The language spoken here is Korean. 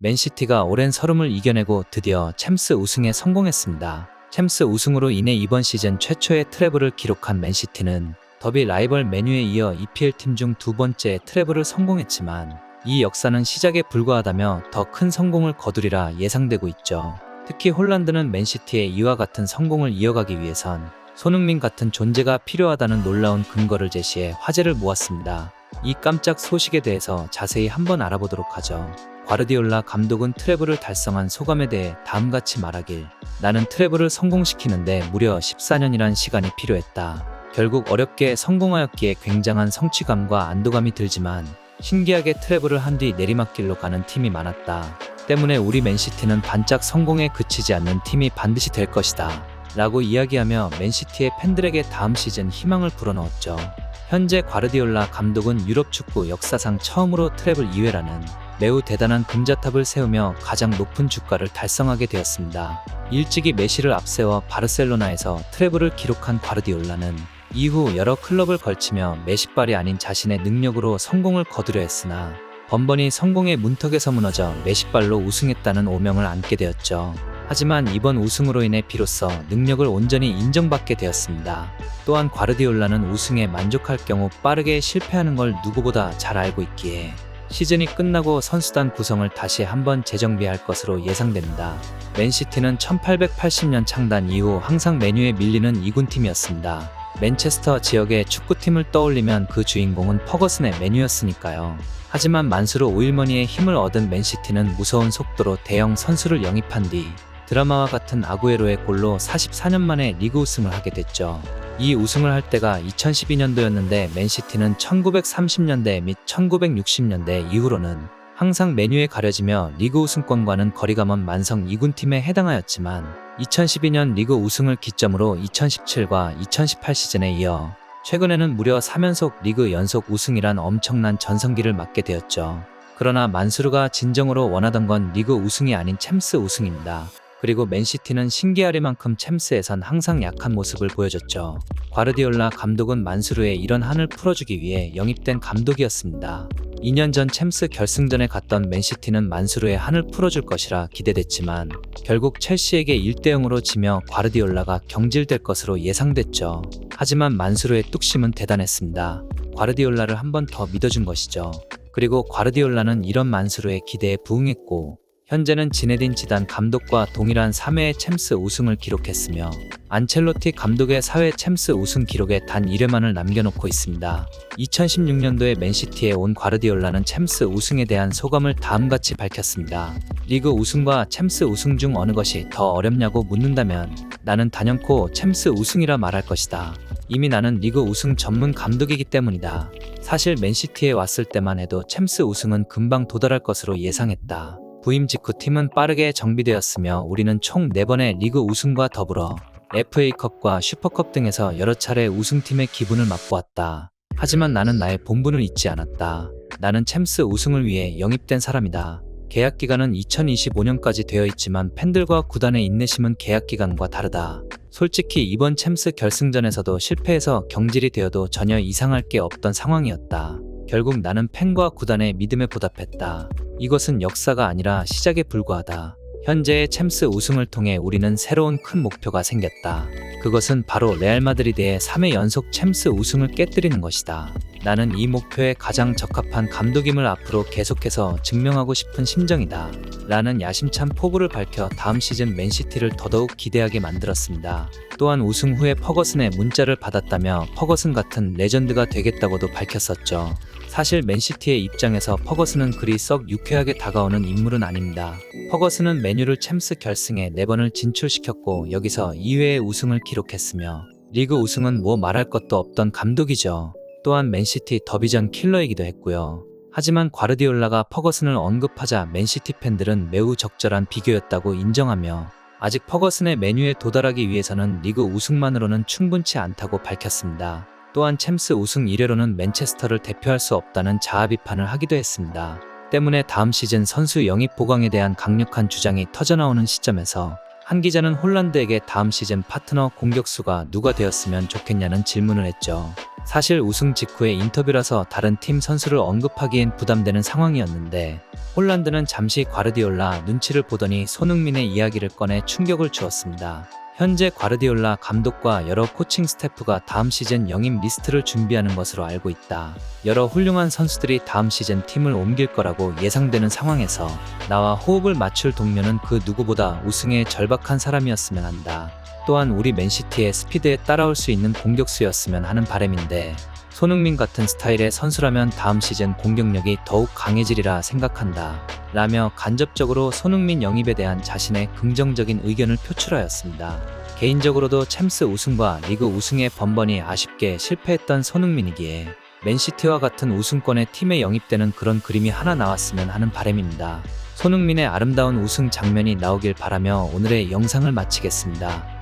맨시티가 오랜 서름을 이겨내고 드디어 챔스 우승에 성공했습니다. 챔스 우승으로 인해 이번 시즌 최초의 트래블을 기록한 맨시티는 더비 라이벌 맨유에 이어 EPL 팀 중 두 번째 트래블을 성공했지만 이 역사는 시작에 불과하다며 더 큰 성공을 거두리라 예상되고 있죠. 특히 홀란드는 맨시티의 이와 같은 성공을 이어가기 위해선 손흥민 같은 존재가 필요하다는 놀라운 근거를 제시해 화제를 모았습니다. 이 깜짝 소식에 대해서 자세히 한번 알아보도록 하죠. 과르디올라 감독은 트래블을 달성한 소감에 대해 다음같이 말하길, 나는 트래블을 성공시키는데 무려 14년이란 시간이 필요했다. 결국 어렵게 성공하였기에 굉장한 성취감과 안도감이 들지만 신기하게 트래블을 한 뒤 내리막길로 가는 팀이 많았다. 때문에 우리 맨시티는 반짝 성공에 그치지 않는 팀이 반드시 될 것이다 라고 이야기하며 맨시티의 팬들에게 다음 시즌 희망을 불어넣었죠. 현재 과르디올라 감독은 유럽 축구 역사상 처음으로 트래블 2회라는 매우 대단한 금자탑을 세우며 가장 높은 주가를 달성하게 되었습니다. 일찍이 메시를 앞세워 바르셀로나에서 트래블을 기록한 과르디올라는 이후 여러 클럽을 걸치며 메시빨이 아닌 자신의 능력으로 성공을 거두려 했으나 번번이 성공의 문턱에서 무너져 메시빨로 우승했다는 오명을 안게 되었죠. 하지만 이번 우승으로 인해 비로소 능력을 온전히 인정받게 되었습니다. 또한 과르디올라는 우승에 만족할 경우 빠르게 실패하는 걸 누구보다 잘 알고 있기에 시즌이 끝나고 선수단 구성을 다시 한번 재정비할 것으로 예상됩니다. 맨시티는 1880년 창단 이후 항상 맨유에 밀리는 2군 팀이었습니다. 맨체스터 지역의 축구팀을 떠올리면 그 주인공은 퍼거슨의 맨유였으니까요. 하지만 만수르 오일머니의 힘을 얻은 맨시티는 무서운 속도로 대형 선수를 영입한 뒤 드라마와 같은 아구에로의 골로 44년 만에 리그 우승을 하게 됐죠. 이 우승을 할 때가 2012년도였는데 맨시티는 1930년대 및 1960년대 이후로는 항상 맨유에 가려지며 리그 우승권과는 거리가 먼 만성 2군 팀에 해당하였지만 2012년 리그 우승을 기점으로 2017과 2018 시즌에 이어 최근에는 무려 3연속 리그 연속 우승이란 엄청난 전성기를 맞게 되었죠. 그러나 만수르가 진정으로 원하던 건 리그 우승이 아닌 챔스 우승입니다. 그리고 맨시티는 신기하리만큼 챔스에선 항상 약한 모습을 보여줬죠. 과르디올라 감독은 만수르의 이런 한을 풀어주기 위해 영입된 감독이었습니다. 2년 전 챔스 결승전에 갔던 맨시티는 만수르의 한을 풀어줄 것이라 기대됐지만 결국 첼시에게 1대0으로 지며 과르디올라가 경질될 것으로 예상됐죠. 하지만 만수르의 뚝심은 대단했습니다. 과르디올라를 한 번 더 믿어준 것이죠. 그리고 과르디올라는 이런 만수르의 기대에 부응했고 현재는 지네딘 지단 감독과 동일한 3회의 챔스 우승을 기록했으며 안첼로티 감독의 4회 챔스 우승 기록에 단 1회만을 남겨놓고 있습니다. 2016년도에 맨시티에 온 과르디올라는 챔스 우승에 대한 소감을 다음같이 밝혔습니다. 리그 우승과 챔스 우승 중 어느 것이 더 어렵냐고 묻는다면 나는 단연코 챔스 우승이라 말할 것이다. 이미 나는 리그 우승 전문 감독이기 때문이다. 사실 맨시티에 왔을 때만 해도 챔스 우승은 금방 도달할 것으로 예상했다. 부임 직후 팀은 빠르게 정비되었으며 우리는 총 4번의 리그 우승과 더불어 FA컵과 슈퍼컵 등에서 여러 차례 우승팀의 기분을 맛보았다. 하지만 나는 나의 본분을 잊지 않았다. 나는 챔스 우승을 위해 영입된 사람이다. 계약 기간은 2025년까지 되어 있지만 팬들과 구단의 인내심은 계약 기간과 다르다. 솔직히 이번 챔스 결승전에서도 실패해서 경질이 되어도 전혀 이상할 게 없던 상황이었다. 결국 나는 팬과 구단의 믿음에 보답했다. 이것은 역사가 아니라 시작에 불과하다. 현재의 챔스 우승을 통해 우리는 새로운 큰 목표가 생겼다. 그것은 바로 레알 마드리드의 3회 연속 챔스 우승을 깨뜨리는 것이다. 나는 이 목표에 가장 적합한 감독임을 앞으로 계속해서 증명하고 싶은 심정이다. 라는 야심찬 포부를 밝혀 다음 시즌 맨시티를 더더욱 기대하게 만들었습니다. 또한 우승 후에 퍼거슨의 문자를 받았다며 퍼거슨 같은 레전드가 되겠다고도 밝혔었죠. 사실 맨시티의 입장에서 퍼거슨은 그리 썩 유쾌하게 다가오는 인물은 아닙니다. 퍼거슨은 맨유를 챔스 결승에 4번을 진출시켰고 여기서 2회의 우승을 기록했으며 리그 우승은 뭐 말할 것도 없던 감독이죠. 또한 맨시티 더비전 킬러이기도 했고요. 하지만 과르디올라가 퍼거슨을 언급하자 맨시티 팬들은 매우 적절한 비교였다고 인정하며 아직 퍼거슨의 맨유에 도달하기 위해서는 리그 우승만으로는 충분치 않다고 밝혔습니다. 또한 챔스 우승 이래로는 맨체스터를 대표할 수 없다는 자아 비판을 하기도 했습니다. 때문에 다음 시즌 선수 영입 보강에 대한 강력한 주장이 터져나오는 시점에서 한 기자는 홀란드에게 다음 시즌 파트너 공격수가 누가 되었으면 좋겠냐는 질문을 했죠. 사실 우승 직후의 인터뷰라서 다른 팀 선수를 언급하기엔 부담되는 상황이었는데 홀란드는 잠시 과르디올라 눈치를 보더니 손흥민의 이야기를 꺼내 충격을 주었습니다. 현재 과르디올라 감독과 여러 코칭 스태프가 다음 시즌 영입 리스트를 준비하는 것으로 알고 있다. 여러 훌륭한 선수들이 다음 시즌 팀을 옮길 거라고 예상되는 상황에서 나와 호흡을 맞출 동료는 그 누구보다 우승에 절박한 사람이었으면 한다. 또한 우리 맨시티의 스피드에 따라올 수 있는 공격수였으면 하는 바람인데 손흥민 같은 스타일의 선수라면 다음 시즌 공격력이 더욱 강해지리라 생각한다. 라며 간접적으로 손흥민 영입에 대한 자신의 긍정적인 의견을 표출하였습니다. 개인적으로도 챔스 우승과 리그 우승에 번번이 아쉽게 실패했던 손흥민이기에 맨시티와 같은 우승권의 팀에 영입되는 그런 그림이 하나 나왔으면 하는 바람입니다. 손흥민의 아름다운 우승 장면이 나오길 바라며 오늘의 영상을 마치겠습니다.